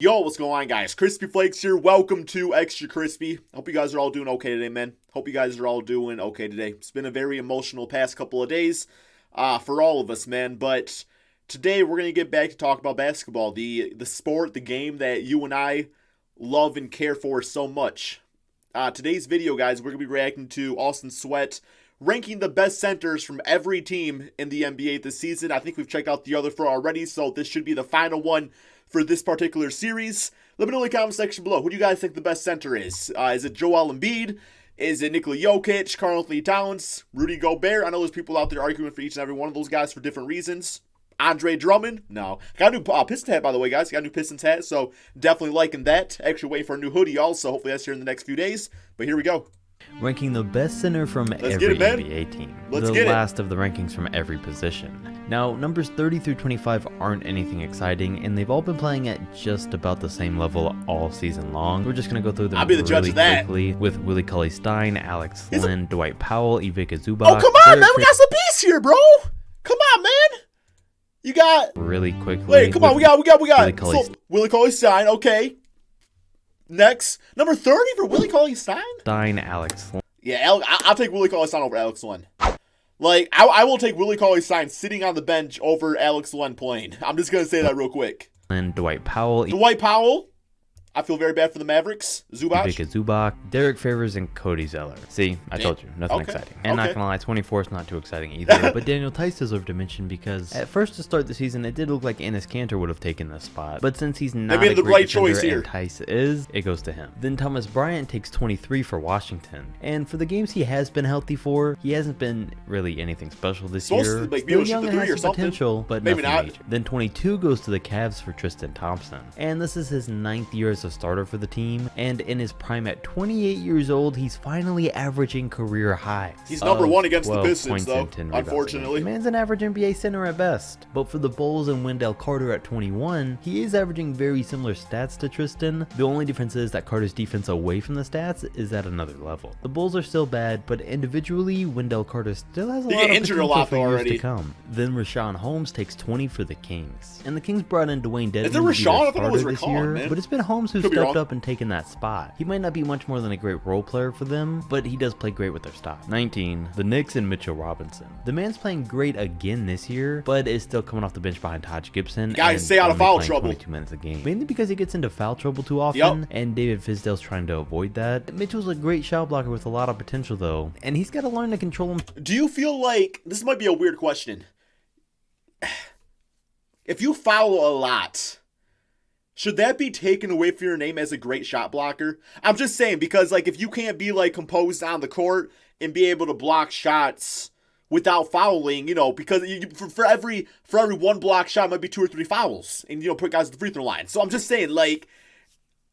Yo, what's going on, guys? Crispy Flakes here. Welcome to Extra Crispy. Hope you guys are all doing okay today, man. Hope you guys are all doing okay today. It's been a very emotional past couple of days for all of us, man. But today we're going to get back to talk about basketball, the sport, the game that you and I love and care for so much. Today's video, guys, we're going to be reacting to Austin Sweat ranking the best centers from every team in the NBA this season. I think we've checked out the other four already, so this should be the final one for this particular series. Let me know in the comment section below. Who do you guys think the best center is? Is it Joel Embiid? Is it Nikola Jokic, Karl-Anthony Towns, Rudy Gobert? I know there's people out there arguing for each and every one of those guys for different reasons. Andre Drummond? No. Got a new Pistons hat, by the way, guys. Got a new Pistons hat, so definitely liking that. Actually waiting for a new hoodie also. Hopefully that's here in the next few days. But here we go. Ranking the best center from every NBA team. The last of the rankings from every position. Now, numbers 30 through 25 aren't anything exciting, and they've all been playing at just about the same level all season long. We're just going to go through them really quickly with Willie CauleyStein, Alex Len, Dwight Powell, Ivica Zubac. Oh, come on, man. We got some beasts here, bro. Come on, man. You got... Really quickly. Wait, come on. We got Willie CauleyStein. Okay. Next, number 30 for Willie CauleyStein? Alex Len. Yeah, I'll take Willie CauleyStein over Alex Len. Like, I will take Willie CauleyStein sitting on the bench over Alex Len playing. I'm just going to say that real quick. And Dwight Powell. Dwight Powell. I feel very bad for the Mavericks. Zubac, Derek Favors, and Cody Zeller. See, I told you, nothing exciting. And not gonna lie, 24 is not too exciting either. But Daniel Theis deserved to mention because at first to start the season, it did look like Enes Kanter would have taken this spot. But since he's not a great defender and Theis is, it goes to him. Then Thomas Bryant takes 23 for Washington. And for the games he has been healthy for, he hasn't been really anything special this year. Still young and has some potential, but nothing major. Then 22 goes to the Cavs for Tristan Thompson. And this is his 9th year as a starter for the team, and in his prime at 28 years old, he's finally averaging career highs. He's number one against the Pistons, though, unfortunately. The man's an average NBA center at best. But for the Bulls and Wendell Carter at 21, he is averaging very similar stats to Tristan. The only difference is that Carter's defense away from the stats is at another level. The Bulls are still bad, but individually, Wendell Carter still has a lot of potential for years to come. Then Richaun Holmes takes 20 for the Kings. And the Kings brought in Dwayne Dedmon to be their starter this year, but it's been Holmes who stepped up and taken that spot. He might not be much more than a great role player for them, but he does play great with their style. 19, the Knicks and Mitchell Robinson. The man's playing great again this year, but is still coming off the bench behind Taj Gibson. Guys, stay out of foul trouble. 22 minutes a game. Mainly because he gets into foul trouble too often, and David Fizdale's trying to avoid that. Mitchell's a great shot blocker with a lot of potential though, and he's got to learn to control him. Do you feel like, this might be a weird question, if you foul a lot, should that be taken away from your name as a great shot blocker? I'm just saying, because like if you can't be like composed on the court and be able to block shots without fouling, you know, because for every one block shot it might be 2 or 3 fouls, and you know, put guys at the free throw line. So I'm just saying, like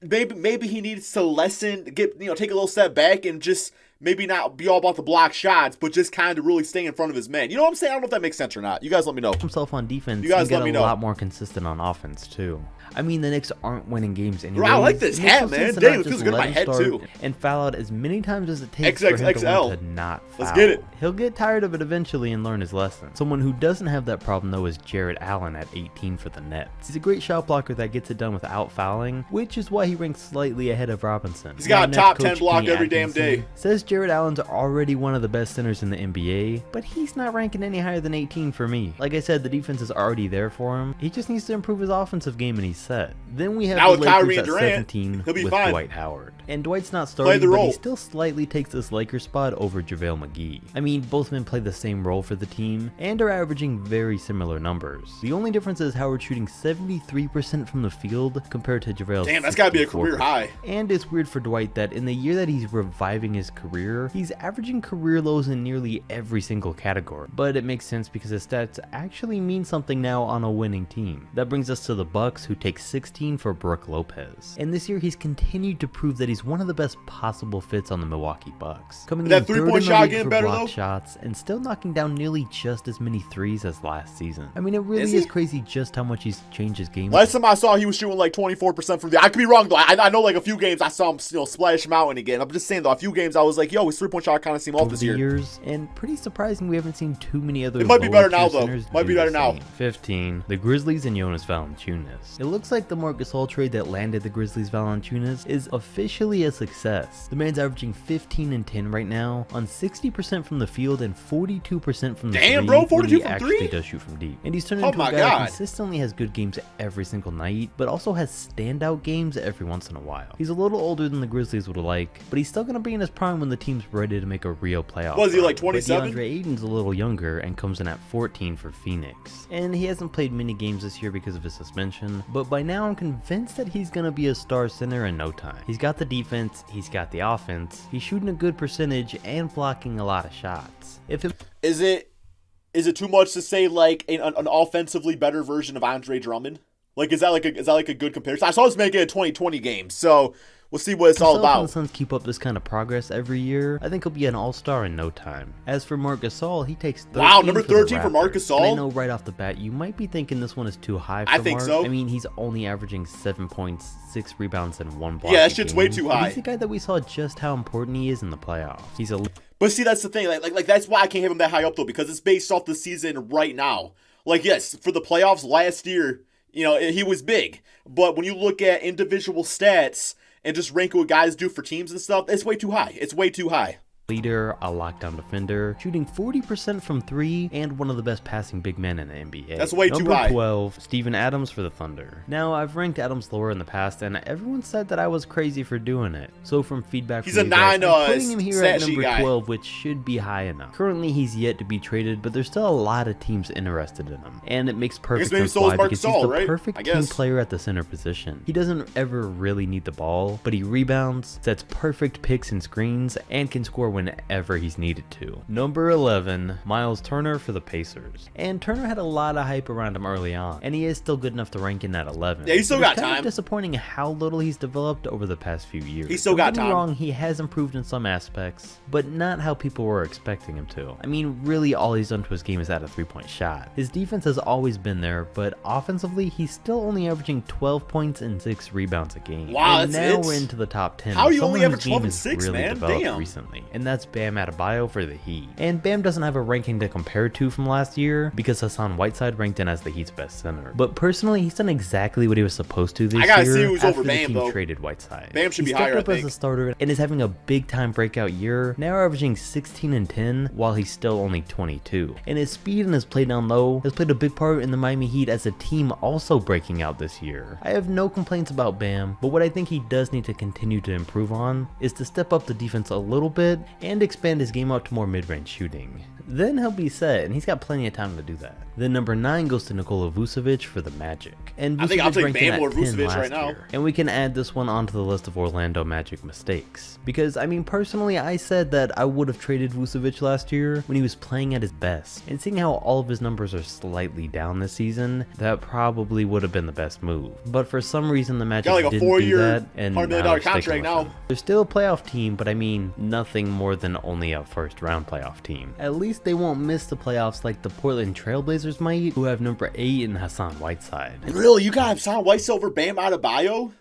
maybe he needs to take a little step back and just maybe not be all about the block shots, but just kind of really stay in front of his men. You know what I'm saying? I don't know if that makes sense or not. You guys let me know. Himself on defense, you guys let me know. A lot more consistent on offense too. I mean, the Knicks aren't winning games anyway. Bro, I like this hat, man. Damn, it feels good in my head too. And foul out as many times as it takes for him to not foul. Let's get it. He'll get tired of it eventually and learn his lesson. Someone who doesn't have that problem though is Jarrett Allen at 18 for the Nets. He's a great shot blocker that gets it done without fouling, which is why he ranks slightly ahead of Robinson. He's got a top 10 block every damn day. Says Jarrett Allen's already one of the best centers in the NBA, but he's not ranking any higher than 18 for me. Like I said, the defense is already there for him. He just needs to improve his offensive game and he's set. Then we have the Lakers at 17 with Dwight Howard. And Dwight's not starting, but he still slightly takes this Lakers spot over JaVale McGee. I mean, both men play the same role for the team and are averaging very similar numbers. The only difference is Howard shooting 73% from the field compared to JaVale's. Damn, that's gotta be a career high. And it's weird for Dwight that in the year that he's reviving his career, he's averaging career lows in nearly every single category. But it makes sense because his stats actually mean something now on a winning team. That brings us to the Bucks, who take 16 for Brook Lopez. And this year he's continued to prove that he's he's one of the best possible fits on the Milwaukee Bucks. Coming that in third three-point in the shot league getting for better, block though? shots and still knocking down nearly just as many threes as last season. I mean, it really is crazy just how much he's changed his game. Last time I saw he was shooting like 24% from the. I could be wrong though. I know like a few games I saw him splash him out and again. I'm just saying though, a few games I was like, yo, his 3-point shot kind of seemed off this year. Years, and pretty surprising we haven't seen too many other. It might be better now though. Might be better now. 15. The Grizzlies and Jonas Valanciunas. It looks like the Marc Gasol trade that landed the Grizzlies Valanciunas is officially a success. The man's averaging 15 and 10 right now on 60% from the field and 42% from the Damn, three, bro, 42 when he from actually three? does shoot from deep. And he's turned Oh into my a guy God. that consistently has good games every single night, but also has standout games every once in a while. He's a little older than the Grizzlies would like, but he's still going to be in his prime when the team's ready to make a real playoff. Was he like run. But 27? DeAndre Ayton's a little younger and comes in at 14 for Phoenix. And he hasn't played many games this year because of his suspension, but by now I'm convinced that he's going to be a star center in no time. He's got the defense, he's got the offense, he's shooting a good percentage and blocking a lot of shots. Is it too much to say like an offensively better version of Andre Drummond? Like is that like a good comparison? I saw this making a 2020 game, so we'll see what it's all about. If the Suns keep up this kind of progress every year, I think he'll be an all-star in no time. As for Marc Gasol, he takes 13 Wow, number 13 for Raptors. Marc Gasol? And I know right off the bat, you might be thinking this one is too high for I think Marc. so. I mean, he's only averaging 7 points, 6 rebounds, and 1 block. Yeah, that shit's way too But high. he's the guy that we saw just how important he is in the playoffs. He's a But see, that's the thing. Like that's why I can't have him that high up though, because it's based off the season right now. Like yes, for the playoffs last year, you know, he was big. But when you look at individual stats and just rank what guys do for teams and stuff, it's way too high. It's way too high. leader, a lockdown defender, shooting 40% from 3, and one of the best passing big men in the NBA. That's way too Number high. 12, Steven Adams for the Thunder. Now, I've ranked Adams lower in the past, and everyone said that I was crazy for doing it. So from feedback He's from a you guys, 9 I'm putting him here stat at sheet number guy. 12, which should be high enough. Currently, he's yet to be traded, but there's still a lot of teams interested in him, and it makes perfect maybe sense so is why, Marc because he's Gasol, the right? perfect I team guess. player at the center position. He doesn't ever really need the ball, but he rebounds, sets perfect picks and screens, and can score whenever he's needed to. Number 11, Miles Turner for the Pacers. And Turner had a lot of hype around him early on, and he is still good enough to rank in at 11. Yeah, he's still But got it's kind time. of disappointing how little he's developed over the past few years. He's still Don't got get me time. wrong, he has improved in some aspects, but not how people were expecting him to. I mean, really all he's done to his game is add a 3-point shot. His defense has always been there, but offensively, he's still only averaging 12 points and 6 rebounds a game. Wow, and that's now it? we're into the top 10. How are you Someone only whose average 12 game and has 6, really man? developed Damn. recently, and that's Bam Adebayo for the Heat. And Bam doesn't have a ranking to compare to from last year because Hassan Whiteside ranked in as the Heat's best center. But personally, he's done exactly what he was supposed to this I gotta year see who's after over the Bam, team though. traded Whiteside. Bam should he be stepped higher, I up as think. a starter and is having a big time breakout year, now averaging 16 and 10 while he's still only 22. And his speed and his play down low has played a big part in the Miami Heat as a team also breaking out this year. I have no complaints about Bam, but what I think he does need to continue to improve on is to step up the defense a little bit and expand his game out to more mid-range shooting. Then he'll be set, and he's got plenty of time to do that. Then number 9 goes to Nikola Vucevic for the Magic. And I think I'll Vucevic take ranked in Bam at or 10 Vucevic last right now. year. And we can add this one onto the list of Orlando Magic mistakes. Because, I mean, personally, I said that I would have traded Vucevic last year when he was playing at his best. And seeing how all of his numbers are slightly down this season, that probably would have been the best move. But for some reason, the Magic Got like a didn't 4-year, do that, and $100 million now they're sticking contract with now. him. They're still a playoff team, but I mean, nothing more than only a first-round playoff team. At least they won't miss the playoffs like the Portland Trailblazers might, who have number 8 in Hassan Whiteside. Really, you got Hassan Whiteside over Bam Adebayo?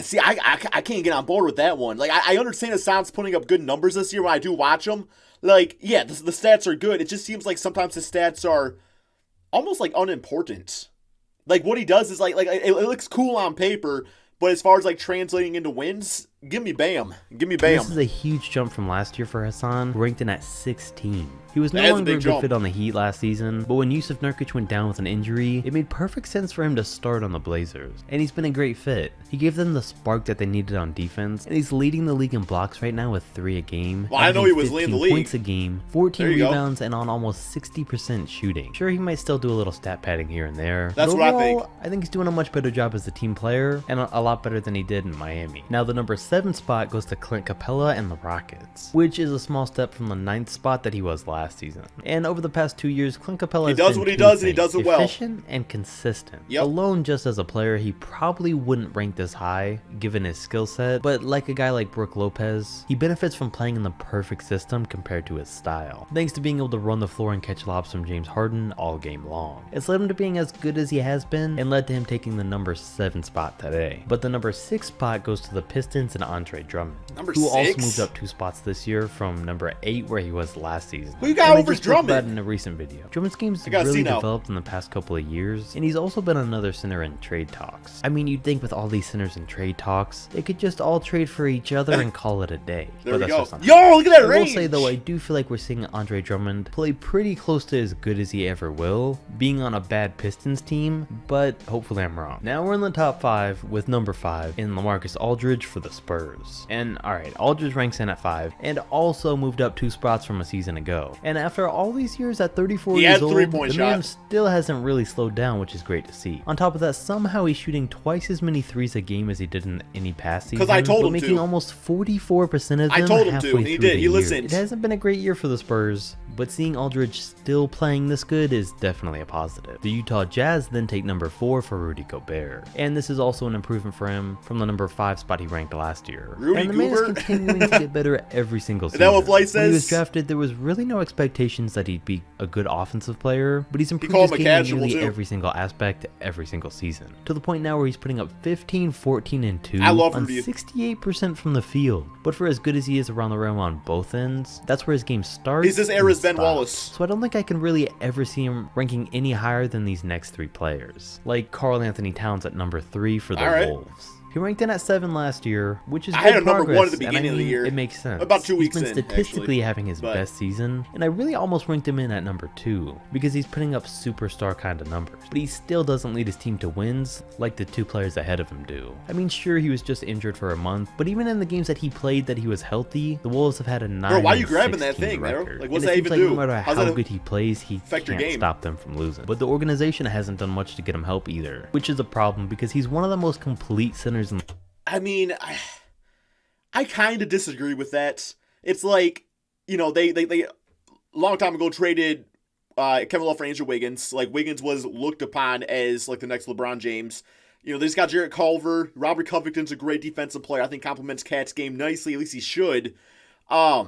See, I can't get on board with that one. Like, I understand Hassan's putting up good numbers this year when I do watch him. Like, yeah, the stats are good. It just seems like sometimes his stats are almost like unimportant. Like, what he does is like it looks cool on paper, but as far as like translating into wins, give me Bam. Give me Bam. This is a huge jump from last year for Hassan, ranked in at 16. He was no That is a longer a big good jump. fit on the Heat last season, but when Yusuf Nurkic went down with an injury, it made perfect sense for him to start on the Blazers. And he's been a great fit. He gave them the spark that they needed on defense, and he's leading the league in blocks right now with 3 a game. Well, I know he was averaging leading the 15 league. points a game, 14 There you go. rebounds, and on almost 60% shooting. Sure, he might still do a little stat padding here and there. That's but what I overall, think. I think he's doing a much better job as a team player, and a lot better than he did in Miami. Now, the number 7 spot goes to Clint Capella and the Rockets, which is a small step from the 9th spot that he was last season. And over the past 2 years, Clint Capella has does been what he does, and he things: does it well. efficient and consistent. Alone just as a player, he probably wouldn't rank this high given his skill set, but like a guy like Brook Lopez, he benefits from playing in the perfect system compared to his style, thanks to being able to run the floor and catch lobs from James Harden all game long. It's led him to being as good as he has been, and led to him taking the number 7 spot today. But the number 6 spot goes to the Pistons and Andre Drummond, who also moved up 2 spots this year from number 8 where he was last season. Who you got over Drummond? About in a recent video. Drummond's game's really developed in the past couple of years, and he's also been another center in trade talks. I mean, you'd think with all these centers in trade talks, they could just all trade for each other and call it a day. There but we that's go. Just Yo, look at that range! I will say though, I do feel like we're seeing Andre Drummond play pretty close to as good as he ever will, being on a bad Pistons team, but hopefully I'm wrong. Now we're in the top 5 with number 5 in LaMarcus Aldridge for the Spurs. And alright, Aldridge ranks in at 5 and also moved up 2 spots from a season ago. And after all these years at 34 years old, the man still hasn't really slowed down, which is great to see. On top of that, somehow he's shooting twice as many threes a game as he did in any past season, I told him making almost 44% of them I told him halfway to. through He did. He listened. It hasn't been a great year for the Spurs, but seeing Aldridge still playing this good is definitely a positive. The Utah Jazz then take number 4 for Rudy Gobert, and this is also an improvement for him from the number 5 spot he ranked last year. Rudy and the man is Gobert? continuing to get better every single season. Is that what Flight says? When he was drafted, there was really no expectations that he'd be a good offensive player, but he's improved his game in nearly every single aspect every single season, to the point now where he's putting up 15, 14, and 2 on 68% from the field. But for as good as he is around the rim on both ends, that's where his game starts. He's this era's Ben Wallace. So I don't think I can really ever see him ranking any higher than these next 3 players, like Karl Anthony Towns at number 3 for the Wolves. He ranked in at 7 last year, which is good progress. I had him number 1 at the beginning of the year. It makes sense. About 2 weeks in, He's been statistically having his best season, and I really almost ranked him in at number 2 because he's putting up superstar kind of numbers. But he still doesn't lead his team to wins like the 2 players ahead of him do. I mean, sure, he was just injured for a month, but even in the games that he played that he was healthy, the Wolves have had a 9-16 Bro, why are you grabbing that thing, record. bro? Like, what's that even like do? No matter how good he plays, he can't stop them from losing. But the organization hasn't done much to get him help either, which is a problem because he's one of the most complete centers in the I mean, I kind of disagree with that. It's like, you know, they long time ago traded Kevin Love for Andrew Wiggins. Like, Wiggins was looked upon as like the next LeBron James. You know, they just got Jarrett Culver. Robert Covington's a great defensive player. I think complements Cat's game nicely. At least he should. I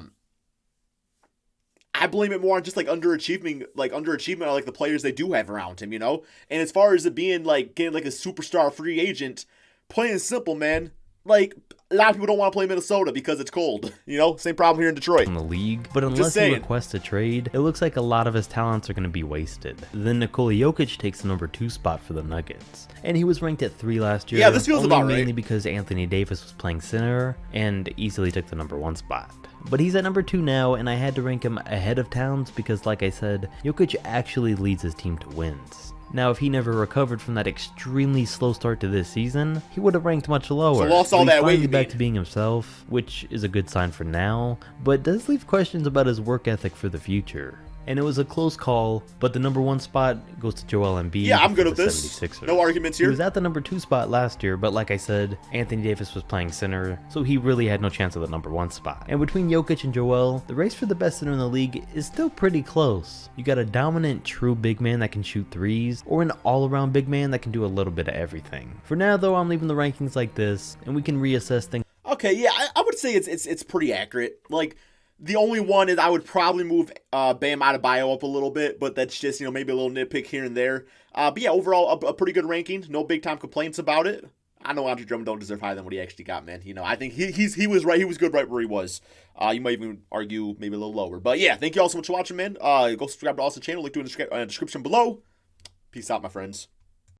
blame it more on just like underachievement on like the players they do have around him, you know? And as far as it being like getting like a superstar free agent, plain and simple, man. Like, a lot of people don't want to play Minnesota because it's cold. You know, same problem here in Detroit. In the league, but unless he requests a trade, it looks like a lot of his talents are going to be wasted. Then Nikola Jokic takes the number 2 spot for the Nuggets, and he was ranked at 3 last year. Yeah, this feels about right. Mainly because Anthony Davis was playing center and easily took the number 1 spot. But he's at number 2 now, and I had to rank him ahead of Towns because, like I said, Jokic actually leads his team to wins. Now, if he never recovered from that extremely slow start to this season, he would have ranked much lower. So lost all that weight, back to being himself, which is a good sign for now, but does leave questions about his work ethic for the future. And it was a close call, but the number 1 spot goes to Joel Embiid. Yeah, I'm good with this. No arguments here. He was at the number 2 spot last year, but like I said, Anthony Davis was playing center, so he really had no chance at the number 1 spot. And between Jokic and Joel, the race for the best center in the league is still pretty close. You got a dominant, true big man that can shoot threes, or an all-around big man that can do a little bit of everything. For now, though, I'm leaving the rankings like this, and we can reassess things. Okay, yeah, I would say it's pretty accurate. Like, the only one is I would probably move Bam Adebayo up a little bit, but that's just, you know, maybe a little nitpick here and there. But yeah, overall, a pretty good ranking. No big time complaints about it. I know Andre Drummond don't deserve higher than what he actually got, man. You know, I think he was right. He was good right where he was. You might even argue maybe a little lower. But yeah, thank you all so much for watching, man. Go subscribe to the channel. Link to it in the description below. Peace out, my friends.